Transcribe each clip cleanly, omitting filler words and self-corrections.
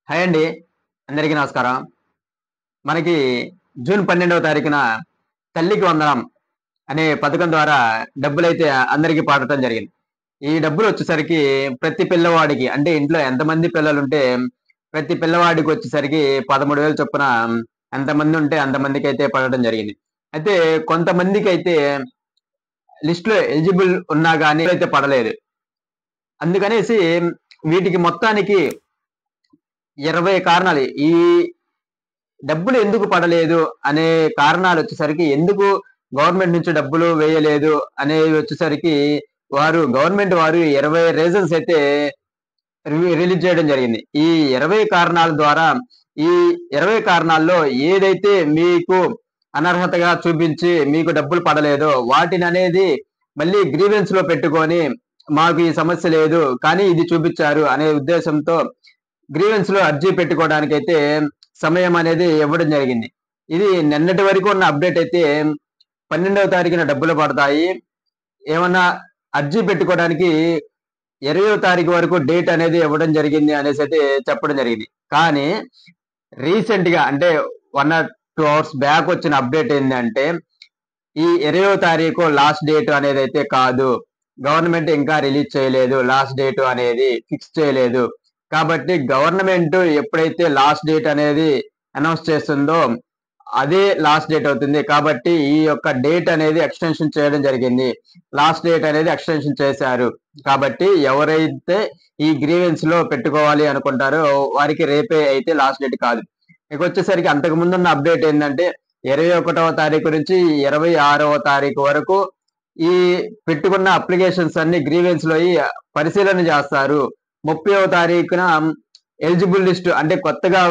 Hi అండి. అందరికీ నమస్కారం. మనకి జూన్ 12వ తారీఖున తల్లికి వందనం అనే పథకం ద్వారా డబ్బులైతే అందరికీ పడటం జరిగింది. ఈ డబ్బులొచ్చేసరికి ప్రతి పిల్లవాడికి అంటే ఇంట్లో ఎంతమంది పిల్లలుంటే ప్రతి పిల్లవాడికొచ్చేసరికి 13,000 చొప్పున ఎంతమందుంటే అంతమందికైతే పడటం జరిగింది. అయితే కొంతమందికైతే లిస్ట్‌లో ఎలిజిబుల్ ఉన్నా గాని అయితే పడలేదు. అందుకనేసి వీటికి మొత్తానికి 20 కారణాలు. ఈ డబ్బులు ఎందుకు పడలేదు అనే కారణాలొచ్చేసరికి ఎందుకు గవర్నమెంట్ నుంచి డబ్బులు వేయలేదు అనేవి వచ్చేసరికి గవర్నమెంట్ వారు 20 రీజన్స్ అయితే రిలీజ్ చేయడం జరిగింది. ఈ 20 కారణాల ద్వారా ఈ 20 కారణాల్లో ఏదైతే మీకు అనర్హతగా చూపించి మీకు డబ్బులు పడలేదో వాటిననేది మళ్ళీ గ్రీవెన్స్‌లో పెట్టుకొని మాకు ఈ సమస్య లేదు. కానీ ఇది చూపిచ్చారు అనే ఉద్దేశంతో గ్రీవెన్స్‌లో అర్జీ పెట్టుకోవడానికైతే సమయం అనేది ఇవ్వడం జరిగింది. ఇది నిన్నటి వరకు ఉన్న అప్డేట్ అయితే 12వ తారీఖున డబ్బులు పడతాయి. ఏమన్నా అర్జీ పెట్టుకోవడానికి 20వ తారీఖు వరకు డేట్ అనేది ఇవ్వడం జరిగింది అనేసైతే చెప్పడం జరిగింది. కానీ రీసెంట్‌గా అంటే 1 ఆర్ 2 అవర్స్ బ్యాక్ వచ్చిన అప్డేట్ ఏందంటే, ఈ 20వ తారీఖు లాస్ట్ డేట్ అనేదైతే కాదు. గవర్నమెంట్ ఇంకా రిలీజ్ చేయలేదు. లాస్ట్ డేట్ అనేది ఫిక్స్ చేయలేదు. కాబట్టి గవర్నమెంట్ ఎప్పుడైతే లాస్ట్ డేట్ అనేది అనౌన్స్ చేస్తుందో అదే లాస్ట్ డేట్ అవుతుంది. కాబట్టి ఈ యొక్క డేట్ అనేది ఎక్స్‌టెన్షన్ చేయడం జరిగింది. లాస్ట్ డేట్ అనేది ఎక్స్‌టెన్షన్ చేశారు. కాబట్టి ఎవరైతే ఈ గ్రీవెన్స్‌లో పెట్టుకోవాలి అనుకుంటారో వారికి రేపే అయితే లాస్ట్ డేట్ కాదు. ఇకొచ్చేసరికి అంతకు ముందున్న అప్డేట్ ఏందంటే 21వ తారీఖు నుంచి 26వ తారీఖు వరకు ఈ పెట్టుకున్న అప్లికేషన్స్ అన్ని గ్రీవెన్స్‌లోయి పరిశీలన చేస్తారు. 30వ తారీఖున ఎలిజిబుల్ లిస్ట్ అంటే కొత్తగా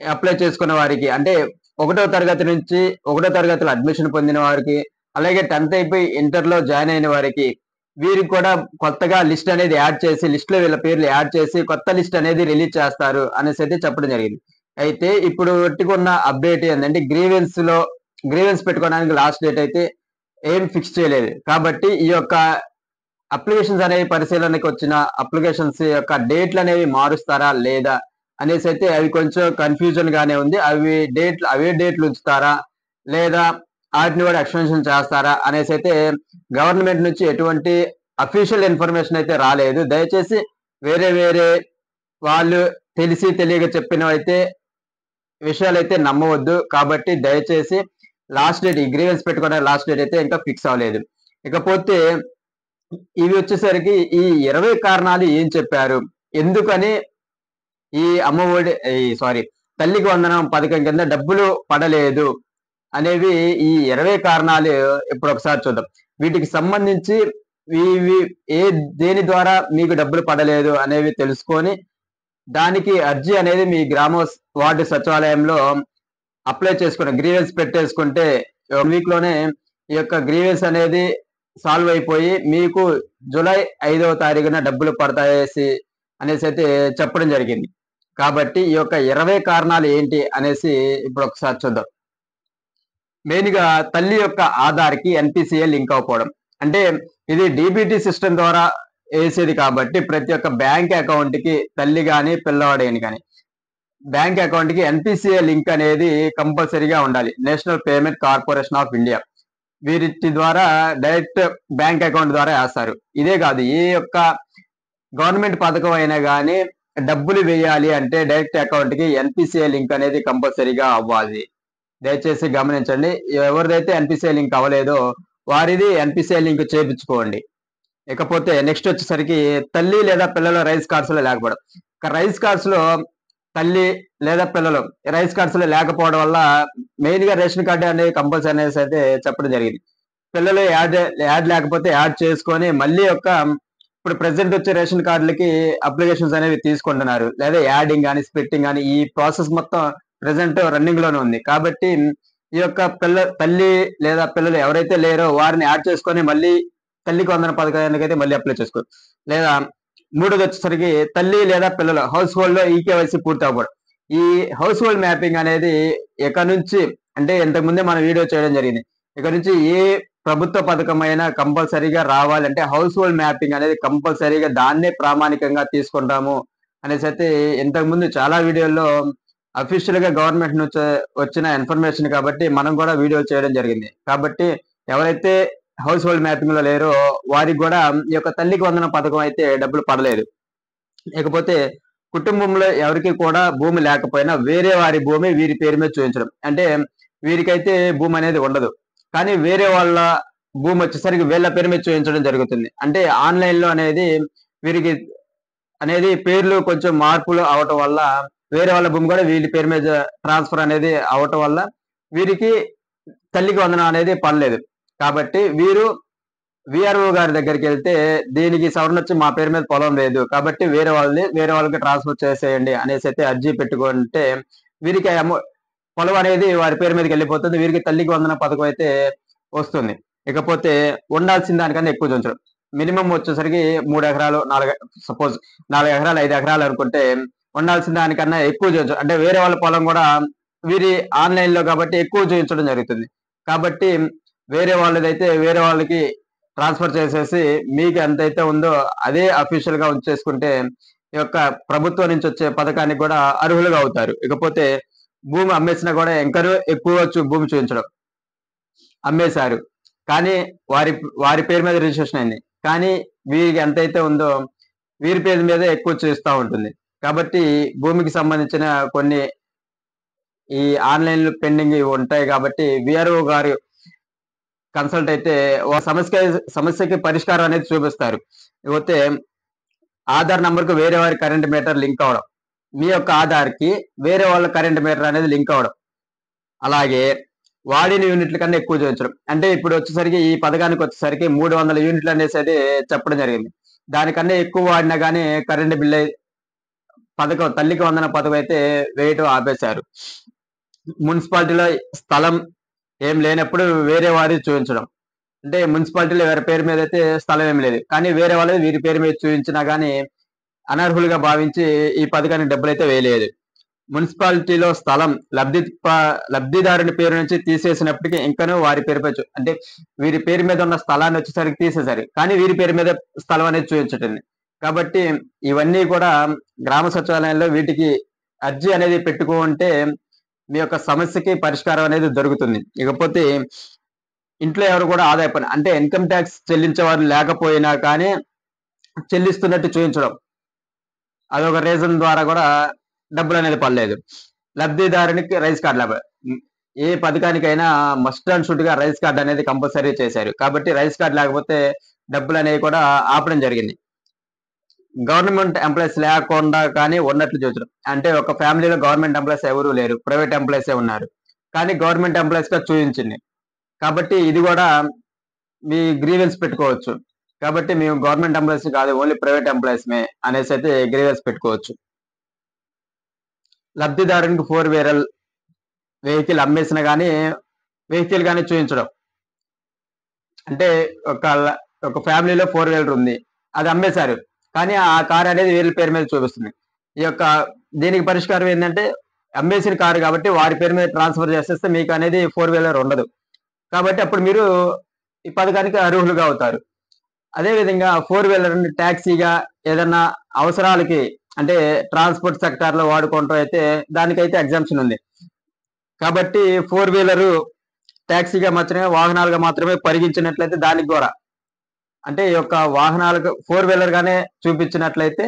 అప్లై చేసుకున్న వారికి అంటే ఒకటో తరగతిలో అడ్మిషన్ పొందిన వారికి, అలాగే 10థ్ అయిపోయి ఇంటర్‌లో జాయిన్ అయిన వారికి, వీరికి కూడా కొత్తగా లిస్ట్ అనేది యాడ్ చేసి లిస్ట్‌లో వీళ్ళ పేర్లు యాడ్ చేసి కొత్త లిస్ట్ అనేది రిలీజ్ చేస్తారు అనేసైతే చెప్పడం జరిగింది. అయితే ఇప్పుడు పెట్టుకున్న అప్డేట్ ఏందంటే గ్రీవెన్స్ పెట్టుకోవడానికి లాస్ట్ డేట్ అయితే ఏం ఫిక్స్ చేయలేదు. కాబట్టి ఈ యొక్క అప్లికేషన్స్ అనేవి పరిశీలనకి వచ్చిన అప్లికేషన్స్ యొక్క డేట్‌లనేవి మారుస్తారా? లేదా? అనేసైతే అవి కొంచెం కన్‌ఫ్యూజన్ గానే ఉంది. అవే డేట్‌లు ఉంచుతారా? లేదా ఆటిని కూడా ఎక్స్‌టెన్షన్ చేస్తారా? అనేసైతే గవర్నమెంట్ నుంచి ఎటువంటి అఫీషియల్ ఇన్ఫర్మేషన్ అయితే రాలేదు. దయచేసి వేరే వాళ్ళు తెలిసి తెలియక చెప్పినవైతే విషయాలైతే నమ్మవద్దు. కాబట్టి దయచేసి లాస్ట్ డేట్ ఈ గ్రీవెన్స్ పెట్టుకోవడానికి లాస్ట్ డేట్ అయితే ఇంకా ఫిక్స్ అవ్వలేదు. ఇకపోతే ఇవి వచ్చేసరికి ఈ 20 కారణాలు ఏం చెప్పారు? ఎందుకని ఈ తల్లికి వందనం పథకం కింద డబ్బులు పడలేదు అనేవి ఈ 20 కారణాలు ఇప్పుడొకసారి చూద్దాం. వీటికి సంబంధించి ఇవి దేని ద్వారా మీకు డబ్బులు పడలేదు అనేవి తెలుసుకొని, దానికి అర్జీ అనేది మీ వార్డు సచివాలయంలో అప్లై చేసుకుని గ్రీవెన్స్ పెట్టేసుకుంటే 1 వీక్‌లోనే ఈ యొక్క గ్రీవెన్స్ అనేది సాల్వ్ అయిపోయి మీకు జూలై 5వ తారీఖున డబ్బులు అనేసైతే చెప్పడం జరిగింది. కాబట్టి ఈ యొక్క 20 కారణాలు ఏంటి అనేసి ఇప్పుడొకసారి చూద్దాం. మెయిన్‌గా తల్లి యొక్క ఆధార్‌కి ఎన్‌పీసీఐ లింక్ అవ్వకపోవడం. అంటే ఇది డీబీటీ సిస్టమ్ ద్వారా ఏసేది కాబట్టి ప్రతి ఒక్క బ్యాంక్ అకౌంట్‌కి తల్లి గాని, పిల్లవాడైన గాని బ్యాంక్ అకౌంట్‌కి ఎన్‌పీసీఐ లింక్ అనేది కంపల్సరీగా ఉండాలి. National payment corporation of India. వీరిటి ద్వారా డైరెక్ట్ బ్యాంక్ అకౌంట్ ద్వారా ఏస్తారు. ఇదే కాదు ఏ యొక్క గవర్నమెంట్ పథకం అయినా గాని డబ్బులు వేయాలి అంటే డైరెక్ట్ అకౌంట్‌కి ఎన్‌పీసీఐ లింక్ అనేది కంపల్సరీగా అవ్వాలి. దయచేసి గమనించండి. ఎవరిదైతే ఎన్‌పీసీఐ లింక్ అవ్వలేదో వారిది ఎన్‌పీసీఐ లింక్ చేపించుకోండి. ఇకపోతే నెక్స్ట్ వచ్చేసరికి తల్లి లేదా పిల్లల రైస్ కార్డ్స్‌లో లేకపోవడం. రైస్ కార్డ్స్‌లో తల్లి లేదా పిల్లలు రైస్ కార్డ్స్‌లో లేకపోవడం వల్ల మెయిన్‌గా రేషన్ కార్డ్ అనేది కంపల్సరీ అనేసైతే చెప్పడం జరిగింది. పిల్లలు యాడ్ లేకపోతే యాడ్ చేసుకొని మళ్ళీ ఇప్పుడు ప్రెజెంట్ వచ్చే రేషన్ కార్డులకి అప్లికేషన్స్ అనేవి తీసుకుంటున్నారు. లేదా యాడింగ్ గాని, స్ప్లిట్టింగ్ గాని ఈ ప్రాసెస్ మొత్తం ప్రెజెంట్ రన్నింగ్ లోనే ఉంది. కాబట్టి ఈ యొక్క తల్లి లేదా పిల్లలు ఎవరైతే లేరో వారిని యాడ్ చేసుకొని మళ్ళీ తల్లికి వందన పథకానికైతే మళ్ళీ అప్లై చేసుకోవచ్చు. లేదా మూడోది వచ్చేసరికి తల్లి లేదా పిల్లలు హౌస్ హోల్డ్ లో ఈకేవైసీ పూర్తి అవ్వకూడదు. ఈ హౌస్ హోల్డ్ మ్యాపింగ్ అనేది ఇక నుంచి అంటే ఇంతకు ముందే మనం వీడియో చేయడం జరిగింది. ఇక నుంచి ఏ ప్రభుత్వ పథకమైనా కంపల్సరీగా రావాలంటే హౌస్ హోల్డ్ మ్యాపింగ్ అనేది కంపల్సరీగా దాన్నే ప్రామాణికంగా తీసుకుంటాము అనేసి అయితే ఇంతకు ముందు చాలా వీడియోల్లో అఫీషియల్ గా గవర్నమెంట్ నుంచి వచ్చిన ఇన్ఫర్మేషన్ కాబట్టి మనం కూడా వీడియో చేయడం జరిగింది. కాబట్టి ఎవరైతే హౌస్ హోల్డ్ మ్యాపింగ్ లో లేరో వారికి కూడా ఈ యొక్క తల్లికి వందన పథకం అయితే డబ్బులు పడలేదు. ఇకపోతే కుటుంబంలో ఎవరికి కూడా భూమి లేకపోయినా వేరే వారి భూమి వీరి పేరు మీద చూపించడం. అంటే వీరికైతే భూమి అనేది ఉండదు. కానీ వేరే వాళ్ళ భూమి వచ్చేసరికి వీళ్ళ పేరు మీద చూపించడం జరుగుతుంది. అంటే ఆన్‌లైన్ లో అనేది వీరికి అనేది పేర్లు కొంచెం మార్పులు అవటం వల్ల వేరే వాళ్ళ భూమి కూడా వీళ్ళ పేరు మీద ట్రాన్స్‌ఫర్ అనేది అవ్వటం వల్ల వీరికి తల్లికి వందనం అనేది పడలేదు. కాబట్టి వీరు వీఆర్ఓ గారి దగ్గరికెళ్తే దీనికి సవరణొచ్చి మా పేరు మీద పొలం లేదు. కాబట్టి వేరే వాళ్ళకి ట్రాన్స్‌ఫర్ చేసేయండి అనేసైతే అర్జీ పెట్టుకుంటే వీరికి పొలం అనేది వారి పేరు మీదకెళ్ళిపోతుంది. వీరికి తల్లికి వందనం పథకం అయితే వస్తుంది. ఇకపోతే ఉండాల్సిన దానికన్నా ఎక్కువ చూయించడం. మినిమమ్ వచ్చేసరికి 3 ఎకరాలు, 4 ఎకరాలు, 5 ఎకరాలు అనుకుంటే ఉండాల్సిన దానికన్నా ఎక్కువ చూయించడం. అంటే వేరే వాళ్ళ పొలం కూడా వీరి ఆన్‌లైన్‌లో కాబట్టి ఎక్కువ చూయించడం జరుగుతుంది. కాబట్టి వేరే వాళ్ళదైతే వేరే వాళ్ళకి ట్రాన్స్‌ఫర్ చేసేసి మీకు ఎంతైతే ఉందో అదే అఫీషియల్‌గా ఉంచేసుకుంటే ఈ యొక్క ప్రభుత్వం నుంచి వచ్చే పథకానికి కూడా అర్హులుగా అవుతారు. ఇకపోతే భూమి అమ్మేసినా కూడా ఇంకనూ ఎక్కువ భూమి చూయించడం. అమ్మేశారు. కానీ వారి వారి పేరు మీద రిజిస్ట్రేషన్ అయింది. కానీ వీరికి ఎంతైతే ఉందో వీరి పేరు మీదే ఎక్కువ చూస్తా ఉంటుంది. కాబట్టి భూమికి సంబంధించిన కొన్ని ఈ ఆన్‌లైన్ పెండింగ్ ఇవి ఉంటాయి కాబట్టి వీఆర్ఓ గారు కన్సల్ట్ అయితే సమస్యకి పరిష్కారం అనేది చూపిస్తారు. ఇకపోతే ఆధార్ నంబర్‌కు వేరే వారి కరెంట్ మీటర్ లింక్ అవ్వడం. మీ యొక్క ఆధార్‌కి వేరే వాళ్ళ కరెంట్ మీటర్ అనేది లింక్ అవ్వడం. అలాగే వాడిన యూనిట్ల కన్నా ఎక్కువ చూయించడం. అంటే ఇప్పుడు వచ్చేసరికి ఈ పథకానికి వచ్చేసరికి 300 యూనిట్లు అనేసి అయితే చెప్పడం జరిగింది. దానికన్నా ఎక్కువ వాడినా గానీ కరెంట్ బిల్ పథకం తల్లికి వందన పథకం అయితే వేయటం ఆపేశారు. మున్సిపాలిటీలో స్థలం ఏం లేనప్పుడు వేరే వారిది చూయించడం. అంటే మున్సిపాలిటీలో ఎవరి పేరు మీద అయితే స్థలం ఏమి లేదు. కానీ వేరే వాళ్ళది వీరి పేరు మీద చూయించినా గానీ అనర్హులుగా భావించి ఈ పథకానికి డబ్బులైతే వేయలేదు. మున్సిపాలిటీలో స్థలం లబ్ధిదారుని పేరు నుంచి తీసేసినప్పటికీ ఇంకనూ వారి పేరుపై అంటే వీరి పేరు మీద ఉన్న స్థలాన్ని వచ్చేసరికి తీసేశారు. కానీ వీరి పేరు మీద స్థలం అనేది చూపించటండి. కాబట్టి ఇవన్నీ కూడా గ్రామ సచివాలయంలో వీటికి అర్జీ అనేది పెట్టుకుంటే మీ యొక్క సమస్యకి పరిష్కారం అనేది దొరుకుతుంది. ఇకపోతే ఇంట్లో ఎవరు కూడా ఆదాయ పన్ను అంటే ఇన్కమ్ ట్యాక్స్ చెల్లించేవారు లేకపోయినా కానీ చెల్లిస్తున్నట్టు చూయించడం. అదొక రీజన్ ద్వారా కూడా డబ్బులు అనేది పడలేదు. లబ్ధిదారునికి రైస్ కార్డ్ ఏ పథకానికైనా మస్ట్ అండ్ షుడ్ గా రైస్ కార్డ్ అనేది కంపల్సరీ చేశారు. కాబట్టి రైస్ కార్డ్ లేకపోతే డబ్బులు అనేవి కూడా ఆపడం జరిగింది. గవర్నమెంట్ ఎంప్లాయీస్ లేకుండా కానీ ఉన్నట్లు చూపించడం. అంటే ఒక ఫ్యామిలీలో గవర్నమెంట్ ఎంప్లాయీస్ ఎవరూ లేరు. ప్రైవేట్ ఎంప్లాయీసే ఉన్నారు. కానీ గవర్నమెంట్ ఎంప్లాయీస్ గా చూపించింది. కాబట్టి ఇది కూడా మీ గ్రీవెన్స్ పెట్టుకోవచ్చు. కాబట్టి మేము గవర్నమెంట్ ఎంప్లాయీస్ కాదు ఓన్లీ ప్రైవేట్ ఎంప్లాయీస్మే అనేసి అయితే గ్రీవెన్స్ పెట్టుకోవచ్చు. లబ్ధిదారునికి 4 వీలర్ వెహికల్ అమ్మేసిన గానీ వెహికల్ గానీ చూయించడం. అంటే ఒక ఫ్యామిలీలో 4 వీలర్ ఉంది. అది అమ్మేశారు. కానీ ఆ కార్ అనేది వీళ్ళ పేరు మీద చూపిస్తుంది. దీనికి పరిష్కారం ఏంటంటే అమ్మేసిన కారు కాబట్టి వారి పేరు మీద ట్రాన్స్ఫర్ చేసేస్తే మీకు అనేది 4 వీలర్ ఉండదు. కాబట్టి అప్పుడు మీరు ఈ పథకానికి అర్హులుగా అవుతారు. అదే విధంగా 4 వీలర్ టాక్సీగా ఏదన్నా అవసరాలకి అంటే ట్రాన్స్‌పోర్ట్ సెక్టార్‌లో వాడుకోవటం అయితే దానికైతే ఎగ్జామ్షన్ ఉంది. కాబట్టి 4 వీలర్ టాక్సీగా మాత్రమే వాహనాలుగా మాత్రమే పరిగణించినట్లయితే దానికి కూడా అంటే ఈ యొక్క వాహనాలకు 4 వీలర్ గానే చూపించినట్లయితే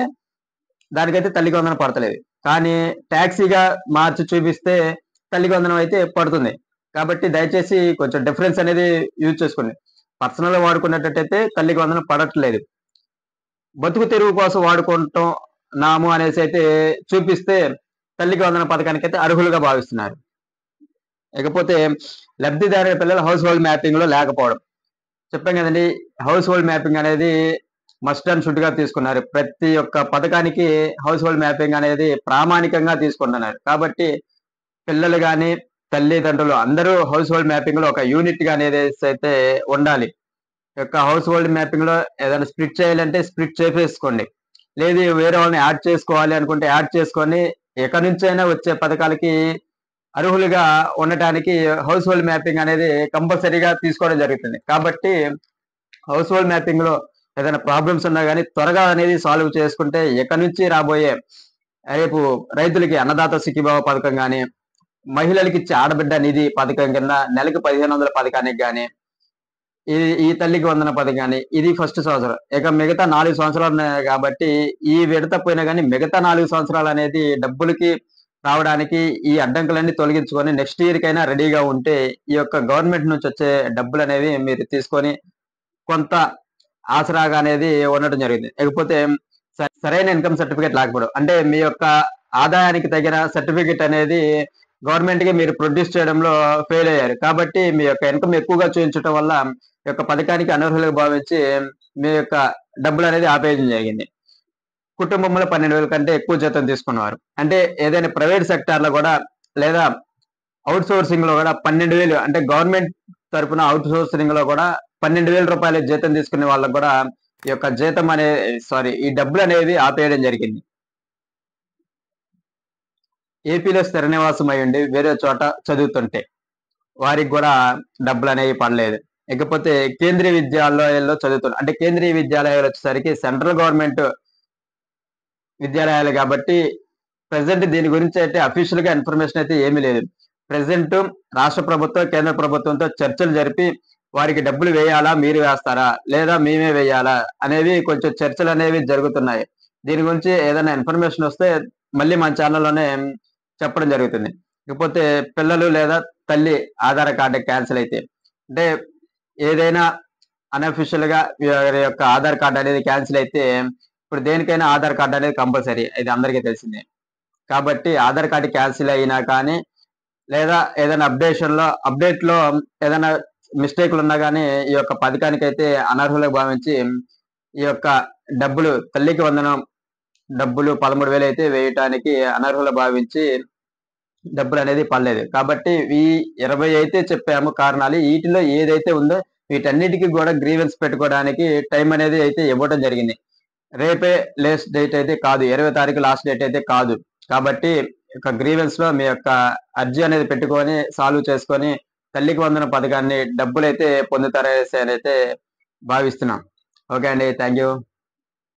దానికైతే తల్లికి వందనం పడతలేదు. కానీ టాక్సీగా మార్చి చూపిస్తే తల్లికి వందనం అయితే పడుతుంది. కాబట్టి దయచేసి కొంచెం డిఫరెన్స్ అనేది యూజ్ చేసుకోండి. పర్సనల్‌గా వాడుకునేటట్టయితే తల్లికి వందనం పడట్లేదు. బతుకు తెరువు కోసం వాడుకుంటున్నాము అనేసి అయితే చూపిస్తే తల్లికి వందనం పథకానికైతే అర్హులుగా భావిస్తున్నారు. ఇకపోతే లబ్ధిదారుల పిల్లలు హౌస్ హోల్డ్ మ్యాపింగ్ లో లేకపోవడం. చెప్పాం కదండి, హౌస్ హోల్డ్ మ్యాపింగ్ అనేది మస్ట్ అండ్ షుడ్ గా తీసుకున్నారు. ప్రతి ఒక్క పథకానికి హౌస్ హోల్డ్ మ్యాపింగ్ అనేది ప్రామాణికంగా తీసుకుంటున్నారు. కాబట్టి పిల్లలు కానీ తల్లిదండ్రులు అందరూ హౌస్ హోల్డ్ మ్యాపింగ్ లో ఒక యూనిట్ గా అనేది అయితే ఉండాలి. యొక్క హౌస్ హోల్డ్ మ్యాపింగ్ లో ఏదైనా స్ప్లిట్ చేయాలంటే స్ప్లిట్ చేసేసుకోండి. లేదు వేరే వాళ్ళని యాడ్ చేసుకోవాలి అనుకుంటే యాడ్ చేసుకొని ఎక్కడి నుంచైనా వచ్చే పథకాలకి అర్హులుగా ఉండటానికి హౌస్ హోల్డ్ మ్యాపింగ్ అనేది కంపల్సరీగా తీసుకోవడం జరుగుతుంది. కాబట్టి హౌస్ హోల్డ్ మ్యాపింగ్ లో ఏదైనా ప్రాబ్లమ్స్ ఉన్నా కానీ త్వరగా అనేది సాల్వ్ చేసుకుంటే ఎక్కడి నుంచి రాబోయే రేపు రైతులకి అన్నదాత సుఖీభావ పథకం గాని, మహిళలకి ఇచ్చే ఆడబిడ్డ నిధి పథకం కింద నెలకు 1500 పథకానికి గాని, ఈ ఈ తల్లికి వందన పథకం గాని, ఇది ఫస్ట్ సంవత్సరం. ఇక మిగతా 4 సంవత్సరాలు ఉన్నాయి కాబట్టి, ఈ విడత పోయినా గాని మిగతా 4 సంవత్సరాలు అనేది డబ్బులకి రావడానికి ఈ అడ్డంకులన్నీ తొలగించుకొని నెక్స్ట్ ఇయర్ కైనా రెడీగా ఉంటే, ఈ యొక్క గవర్నమెంట్ నుంచి వచ్చే డబ్బులనేవి మీరు తీసుకొని కొంత ఆసరాగా అనేది ఉండటం జరిగింది. ఇకపోతే సరైన ఇన్‌కమ్ సర్టిఫికేట్ లేకపోవడం. అంటే మీ యొక్క ఆదాయానికి తగిన సర్టిఫికేట్ అనేది గవర్నమెంట్‌కి మీరు ప్రొడ్యూస్ చేయడంలో ఫెయిల్ అయ్యారు. కాబట్టి మీ యొక్క ఇన్‌కమ్ ఎక్కువగా చూయించటం వల్ల ఈ యొక్క పథకానికి అనర్హులుగా భావించి మీ యొక్క డబ్బులనేది ఆపేయడం జరిగింది. కుటుంబంలో 12,000 కంటే ఎక్కువ జీతం తీసుకున్నవారు. అంటే ఏదైనా ప్రైవేట్ సెక్టార్‌లో గూడా లేదా ఔట్ సోర్సింగ్‌లో గూడా 12,000 అంటే గవర్నమెంట్ తరపున ఔట్ సోర్సింగ్‌లో గూడా రూ. 12,000 జీతం తీసుకునే వాళ్ళకి గూడా ఈ యొక్క జీతం అనే ఈ డబ్బులనేవి ఆపేయడం జరిగింది. ఏపీలో స్థిర నివాసం అయ్యుండి వేరే చోట చదువుతుంటే వారికి గూడా డబ్బులనేవి పడలేదు. ఇకపోతే కేంద్రీయ విద్యాలయాల్లో చదువుతున్నారు. అంటే కేంద్రీయ విద్యాలయాలు వచ్చేసరికి సెంట్రల్ గవర్నమెంట్ విద్యాలయాలు గాబట్టి ప్రెజెంట్ దీని గురించి అయితే అఫీషియల్‌గా ఇన్ఫర్మేషన్ అయితే ఏమీ లేదు. ప్రెజెంట్ రాష్ట్ర ప్రభుత్వం, కేంద్ర ప్రభుత్వంతో చర్చలు జరిపి వారికి డబ్బులు వేయాలా? మీరు వేస్తారా? లేదా మేమే వేయాలా? అనేవి కొంచెం చర్చలనేవి జరుగుతున్నాయి. దీని గురించి ఏదైనా ఇన్ఫర్మేషన్ వస్తే మళ్ళీ మన ఛానల్‌లోనే చెప్పడం జరుగుతుంది. ఇకపోతే పిల్లలు లేదా తల్లి ఆధార్ కార్డ్ క్యాన్సిల్ అయితే అంటే ఏదైనా అనఫిషియల్‌గా వీరి యొక్క ఆధార్ కార్డ్ అనేది క్యాన్సిల్ అయితే ఇప్పుడు దేనికైనా ఆధార్ కార్డ్ అనేది కంపల్సరీ. ఇది అందరికీ తెలిసిందే. కాబట్టి ఆధార్ కార్డ్ క్యాన్సిల్ అయినా కానీ లేదా ఏదైనా అప్డేట్‌లో ఏదైనా మిస్టేక్‌లున్నా గాని ఈ యొక్క పథకానికైతే అనర్హులుగా భావించి ఈ యొక్క డబ్బులు తల్లికి వందనం డబ్బులు 13,000 అయితే వేయటానికి అనర్హులుగా భావించి డబ్బులనేది పడలేదు. కాబట్టి ఈ 20 అయితే చెప్పాము కారణాలు. ఈటిలో ఏదైతే ఉందో వీటన్నిటికి గూడా గ్రీవెన్స్ పెట్టుకోవడానికి టైం అనేది అయితే ఇవ్వడం జరిగింది. రేపే లాస్ట్ డేట్ అయితే కాదు. 20 తారీఖు లాస్ట్ డేట్ అయితే కాదు. కాబట్టి ఒక గ్రీవెన్స్‌లో మీ యొక్క అర్జీ అనేది పెట్టుకొని సాల్వ్ చేసుకొని తల్లికి వందనం పథకాన్ని డబ్బులైతే పొందుతారనేసి అయితే భావిస్తున్నాం. ఓకే అండి. Thank you.